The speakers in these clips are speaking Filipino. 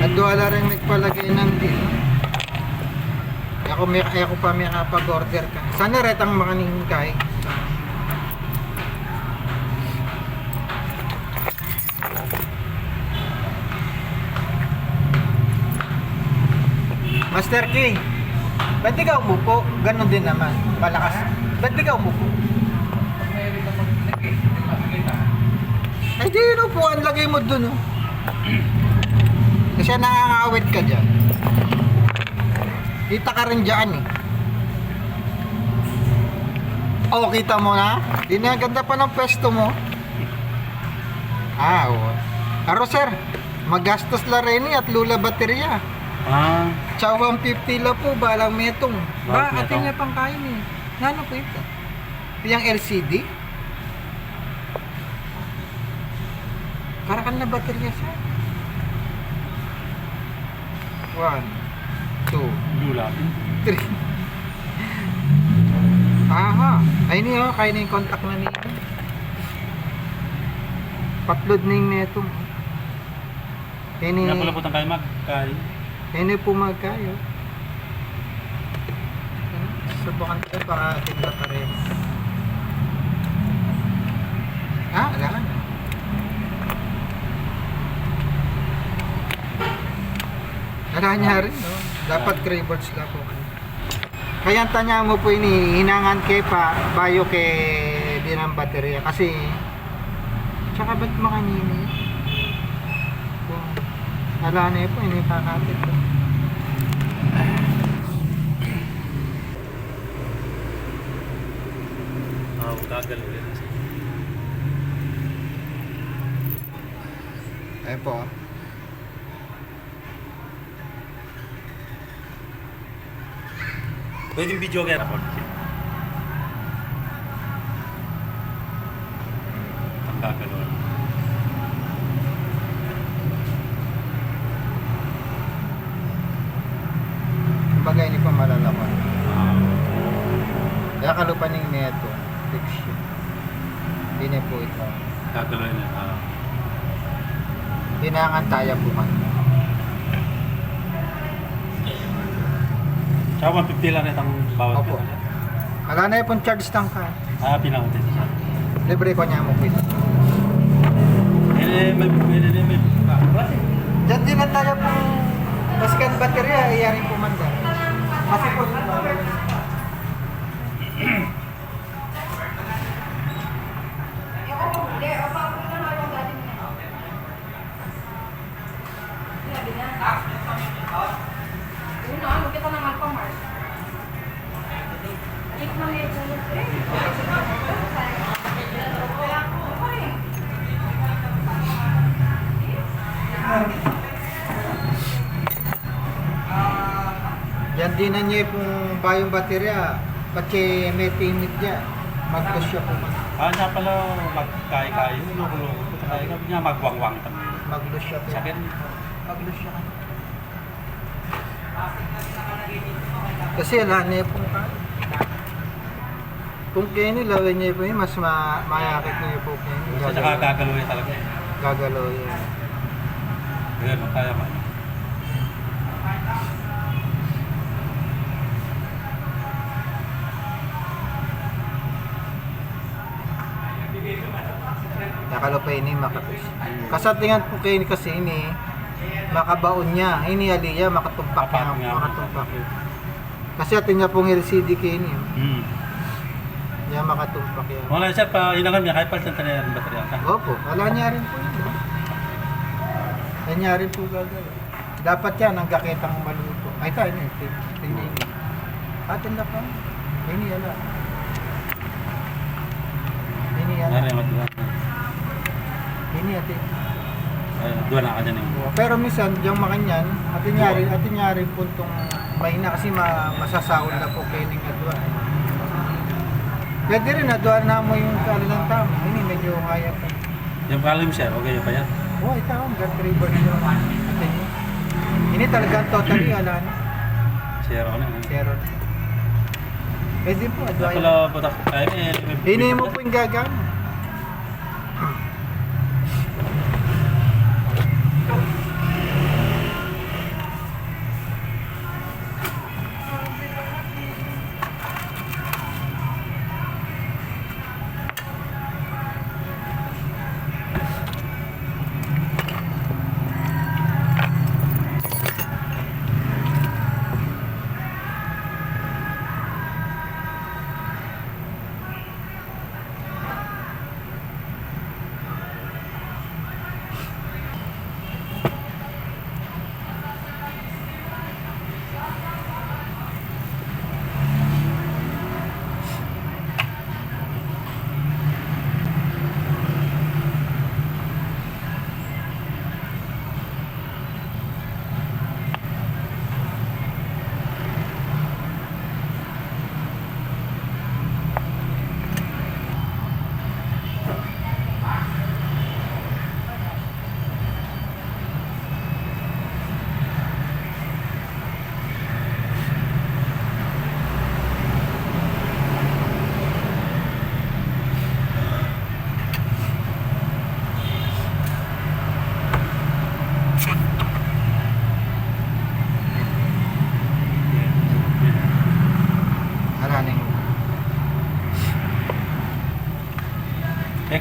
At wala rin nagpalagay ng deal. Ako pa may kapag-order ka. Sana retang makaningkay. Master K, ba't di ka umupo? Ganon din naman, malakas. Ba't di ka umupo? Ay di yun upuan, lagay mo dun oh. Kasi nangangawit ka dyan. Kita ka rin dyan eh. Oh, kita mo na? Di na ganda pa ng pwesto mo. Ah, oo. Aro sir, magastos la rin at lula baterya. Ah, Chow 150 la po, balang metong. Ba, Balang ating metong. niya pang kain eh. Nano po ito? Yung LCD? Para kan na baterya siya. 1, 2, lula. 3. Aha. Ay niyo, kaya na yung contact na niya. Patlod na yung metong. Ini Napulaputan kayo magkay. Ini po magkayo. Subukan tayo baka tingnan pa rin. Ah, wala na. Wala niya rin, no? Dapat Crayboards lang po. Kaya ang tanya mo po ini, hinangan kay pa, bayo kay din ang baterya. Kasi, tsaka ba't makanini? Wala na po, ini kakapit po. Oh, gagal ulit. Ayun po. Pwedeng video kaya ako. Ang gagal ulit. Kumbaga hindi pa malalaman. Ah, Kaya kalupan ng neto. Fiction. Hindi na po ito. gagal ulit na. Hinangan tayo po man. Tsaka 150 lang itong bawat Opo. pila. Wala na yung charge tank ka. Ah, pinakaunti siya. Libre ko niya mo po ito. May Diyan din na tayo po. Baskan baterya, iyarin po man dyan. Kasi po yan din na niya pong bayong baterya. Pati may timid niya. Mag-push siya po man. Ah, niya pala magkay-kayo. Loko-loko. Kaya kami niya magwangwang kami. Mag-push siya po. Sakit. Mag-push siya. Kasi wala na yung pong kaya. Kung kayo nilawin niya po yun, mas mayakit niyo po kayo. Kasi nakagagalo niya talaga. Gagalaw yun. Ganyan, kaya ba? Nakalupay ini makapis. Kasatingan po kayo kasi ini makabaon niya. Ini aliya makatumpak niya. Makatumpak niya. Makatumpak yun. Kasi atin niya pong LCD kayo ini. Niya makatumpak yan. Wala siya pa, hinangan niya, kahit palitan na yung baterya. Opo, wala niya rin po yun. Wala niya rin po gagawin. Dapat yan, ang gaketang maluto. Ay tayo na, tingin. Atin na pa. Ini ala. Ini ala. Nari, matuwa. Ini atin. Ay, duwa na ka dyan eh. Pero minsan, yung makanyan, atin niya rin puntong mahina kasi masasahol na po kayo ng adwa. Pwede rin, adwa na mo yung kalilang tama. Ini medyo kaya po. Yung kalim siya, okay pa yan? Oh, ito ang God-River yung atin niya. Ini talagang totally ala na. Zero ka na. Zero. Pwede po, adwa Wala yan. po tayo. Ay, Ini mo po yung gagana.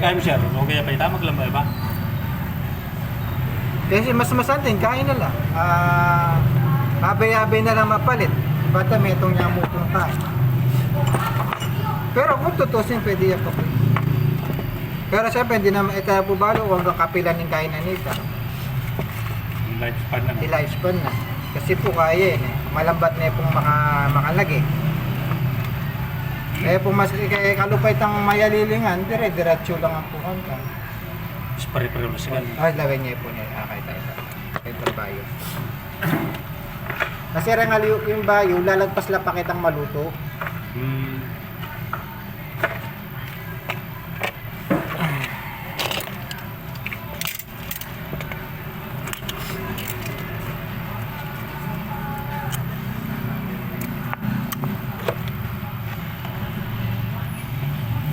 kaya mo siya, okay pa ita, maglambay ba? Kasi mas masantin, kain na lang. Abay-abay na lang mapalit. Bata may itong niya mo kung kain. Pero kung tutusin, pwede yan po. Pero syempre, hindi naman ito po balo kung hanggang kapilan ng kainan nito. Yung lifespan na. Di lifespan na. Kasi po kaya eh. Malambat na pong makalagi. Kaya po mas kaya kalupay tang mayalilingan, dire-diretso lang ang pukan ka. Pare-pareho na siya. Lagay niya po niya. Kaya tayo. Ito bayo. Kasi rangal yung bayo, lalagpas lang pakitang maluto.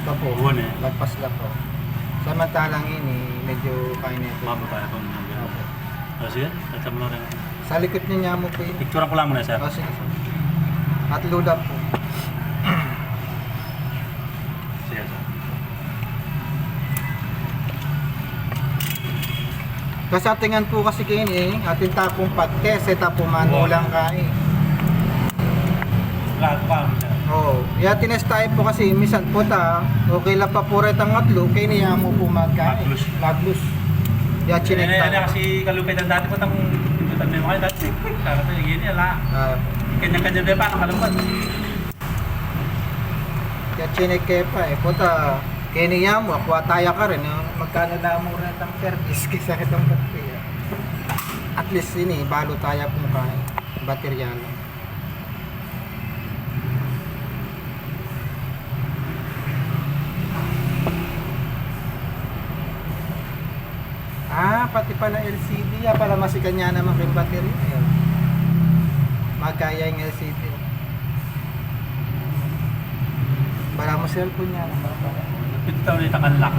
Ito po. Buwan eh. Lagpas lang po. Samantalang ini, medyo kain na ito. Mababa ito. Opo. Sige, tatsa mo lang rin. Sa likod niya mo po yun. Picturean ko lang muna, sir. Sige, sir. At load up po. Sige, sir. Kasi atingan po kasi kayo eh, ating tapong pagkes, tapo manulang kain. Lahat pa mo, sir. Oo. Kaya tinest tayo po kasi, minsan po okay lang pa po rin ang atlo, kayo niya mo po magkain. Maglus. Maglus. Kaya chinek Yan tayo. kasi kalupitan dati po itong pintutan mo kayo dati. Kaya ito yung gini, ala. Kanya-kanya din pa, nakalampan. Kaya chinek kayo pa eh. Puta, kayo niya mo, akwa tayo ka rin. Magkano na mo rin ang service kaysa kitang baterya. At least ini, balo tayo kung kain. Baterya lang. Pati pala LCD. Para masikan niya naman yung baterya. Ayun. Magkaya yung LCD. Para mo cellphone niya naman. Pintutan mo itakan lock.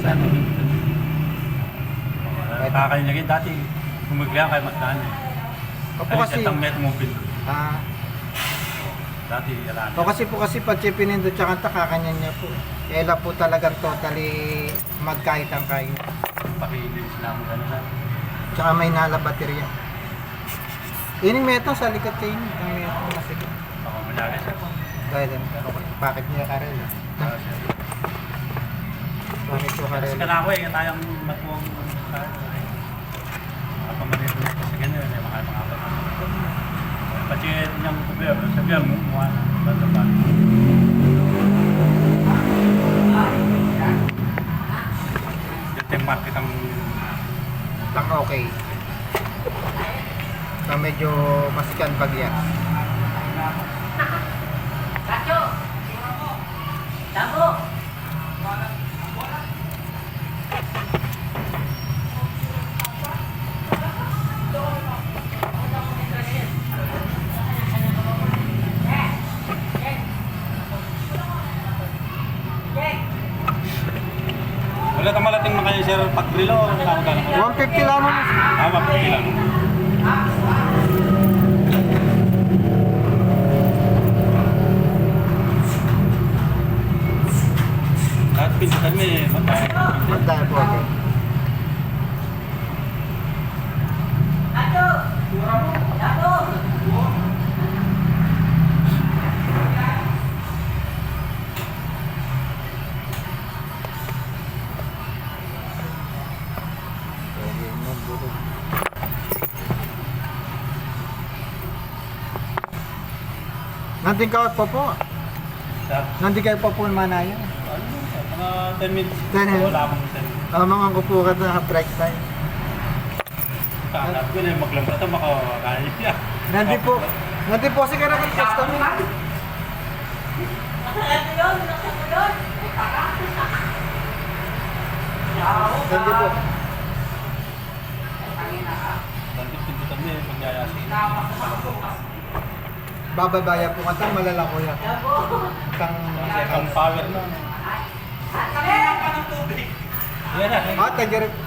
Saan? Kakanya kayo dati. Kumagaya kayo magdaan eh. Opo Ay, kasi, itang met mobile. Dati, ala. o kasi pag siya pinindot tsaka kakakanyan niya po. Ela po talagang totally magkahit ang kain. Pakilin sila mo gano'n na. Tsaka may nala baterya. Ining meto sa likod kayo. Ang meto masigit. Ako malagay siya po. Dahil bakit niya karel? Bakit ko karel? Kasi kanako eh, tayong matuwang tayo. Pamalit mo kasi ganyan, eh, makapangapag. Pati niyang problema, sabihan mo, mukha na, banda. Yung market ang Lang okay. Na medyo masikan bagya. wala kang malating makanya sir pag-grill o saan ka naman? 150 lang mo. Mapagpili lang. Lahat pinsutan mo eh, matay. Magdaan po okay. Nandiyan ka pa po. Nandiyan kayo pa po manaya. Mga 10 minutes. 10 minutes. Wala akong 10 minutes. Mga ko po ka na break time. Kakalap ko na yung maglambat ang makakakain niya. Nandiyan po kasi ka na ng customer. Nandiyan po. Nandiyan pinsutan mo eh, pagyayasin. Bababaya po ka malalako yan. Kasi ang power na. Yan na. Thank you.